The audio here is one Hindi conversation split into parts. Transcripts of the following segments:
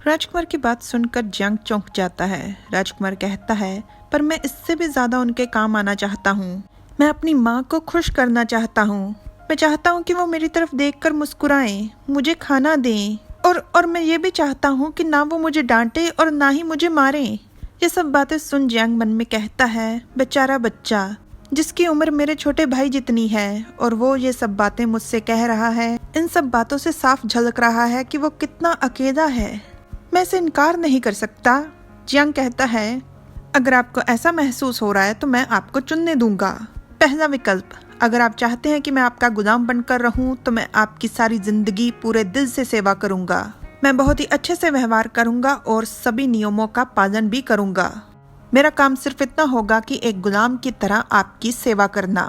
राजकुमार की बात सुनकर जियांग चौंक जाता है। राजकुमार कहता है, पर मैं इससे भी ज्यादा उनके काम आना चाहता हूँ। मैं अपनी माँ को खुश करना चाहता हूँ। मैं चाहता हूँ कि वो मेरी तरफ देखकर मुस्कुराएं, मुझे खाना दें और मैं ये भी चाहता हूँ कि ना वो मुझे डांटे और ना ही मुझे मारे। ये सब बातें सुन जियांग मन में कहता है, बेचारा बच्चा जिसकी उम्र मेरे छोटे भाई जितनी है और वो ये सब बातें मुझसे कह रहा है। इन सब बातों से साफ झलक रहा है कि वो कितना अकेला है। मैं इसे इनकार नहीं कर सकता। जियांग कहता है, अगर आपको ऐसा महसूस हो रहा है तो मैं आपको चुनने दूंगा। पहला विकल्प, अगर आप चाहते हैं कि मैं आपका गुलाम बनकर रहूं तो मैं आपकी सारी जिंदगी पूरे दिल से सेवा करूंगा। मैं बहुत ही अच्छे से व्यवहार करूंगा और सभी नियमों का पालन भी करूंगा। मेरा काम सिर्फ इतना होगा कि एक गुलाम की तरह आपकी सेवा करना।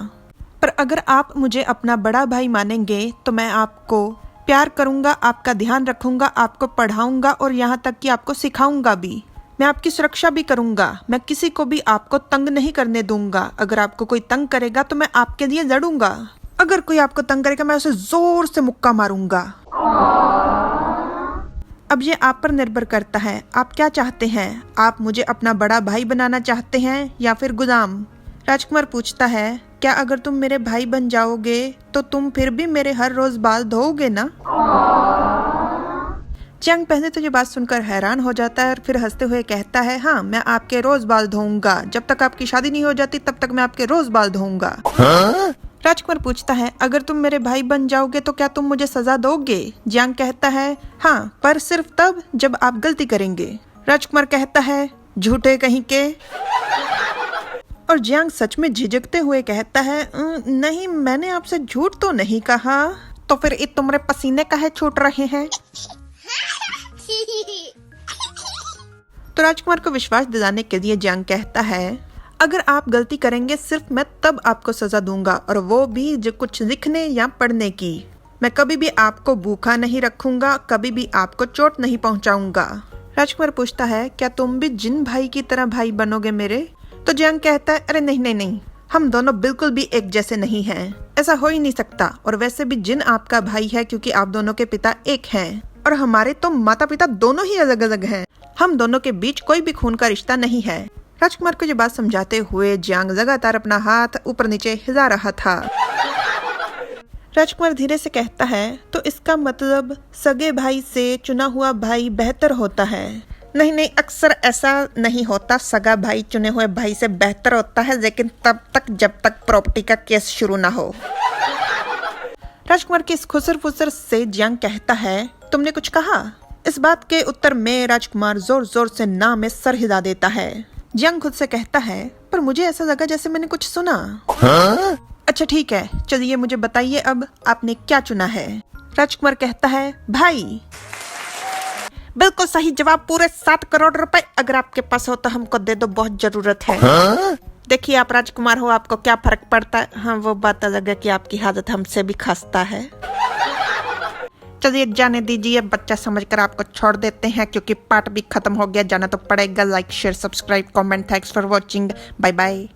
पर अगर आप मुझे अपना बड़ा भाई मानेंगे तो मैं आपको प्यार करूंगा, आपका ध्यान रखूंगा, आपको पढ़ाऊंगा और यहाँ तक कि आपको सिखाऊंगा भी। मैं आपकी सुरक्षा भी करूंगा। मैं किसी को भी आपको तंग नहीं करने दूंगा। अगर आपको कोई तंग करेगा तो मैं आपके लिए लड़ूंगा। अगर कोई आपको तंग करेगा मैं उसे जोर से मुक्का मारूंगा। अब ये आप पर निर्भर करता है, आप क्या चाहते हैं? आप मुझे अपना बड़ा भाई बनाना चाहते हैं या फिर गुलाम? राजकुमार पूछता है, क्या अगर तुम मेरे भाई बन जाओगे तो तुम फिर भी मेरे हर रोज बाल धोओगे ना? जियांग पहले तो ये बात सुनकर हैरान हो जाता है और फिर हंसते हुए कहता है, हाँ, मैं आपके रोज बाल धोऊंगा। जब तक आपकी शादी नहीं हो जाती तब तक मैं आपके रोज बाल धोऊंगा। राजकुमार पूछता है, अगर तुम मेरे भाई बन जाओगे तो क्या तुम मुझे सजा दोगे? जियांग कहता है, हाँ, पर सिर्फ तब जब आप गलती करेंगे। राजकुमार कहता है, झूठे कहीं के। और जियांग सच में झिझकते हुए कहता है, नहीं, मैंने आपसे झूठ तो नहीं कहा। तो फिर तुम्हारे पसीने काहे छूट रहे हैं? तो राजकुमार को विश्वास दिलाने के लिए जियांग कहता है, अगर आप गलती करेंगे सिर्फ मैं तब आपको सजा दूंगा, और वो भी जो कुछ लिखने या पढ़ने की। मैं कभी भी आपको भूखा नहीं रखूंगा, कभी भी आपको चोट नहीं पहुंचाऊंगा। राजकुमार पूछता है, क्या तुम भी जिन भाई की तरह भाई बनोगे मेरे? तो जियांग कहता है, अरे नहीं नहीं नहीं, हम दोनों बिल्कुल भी एक जैसे नहीं हैं। ऐसा हो ही नहीं सकता। और वैसे भी जिन आपका भाई है क्योंकि आप दोनों के पिता एक हैं, और हमारे तो माता पिता दोनों ही अलग अलग हैं। हम दोनों के बीच कोई भी खून का रिश्ता नहीं है। राजकुमार को ये बात समझाते हुए जियांग लगातार अपना हाथ ऊपर नीचे हिला रहा था। राजकुमार धीरे से कहता है, तो इसका मतलब सगे भाई से चुना हुआ भाई बेहतर होता है? नहीं नहीं, अक्सर ऐसा नहीं होता। सगा भाई चुने हुए भाई से बेहतर होता है, लेकिन तब तक जब तक प्रॉपर्टी का केस शुरू ना हो। राजकुमार की इस खुसर फुसर से जियांग कहता है, तुमने कुछ कहा? इस बात के उत्तर में राजकुमार जोर जोर से ना में सर हिला देता है। जियांग खुद से कहता है, पर मुझे ऐसा लगा जैसे मैंने कुछ सुना। अच्छा ठीक है, चलिए मुझे बताइए अब आपने क्या चुना है? राजकुमार कहता है, भाई। बिल्कुल सही जवाब, पूरे 7 करोड़ रुपए। अगर आपके पास हो तो हमको दे दो, बहुत जरूरत है। देखिए, आप राजकुमार हो, आपको क्या फर्क पड़ता है? हाँ, वो बात अलग है कि आपकी हालत हमसे भी खस्ता है। चलिए जाने दीजिए, बच्चा समझकर आपको छोड़ देते हैं क्योंकि पार्ट भी खत्म हो गया। जाना तो पड़ेगा। Like, share, subscribe, comment. Thanks for watching. Bye bye.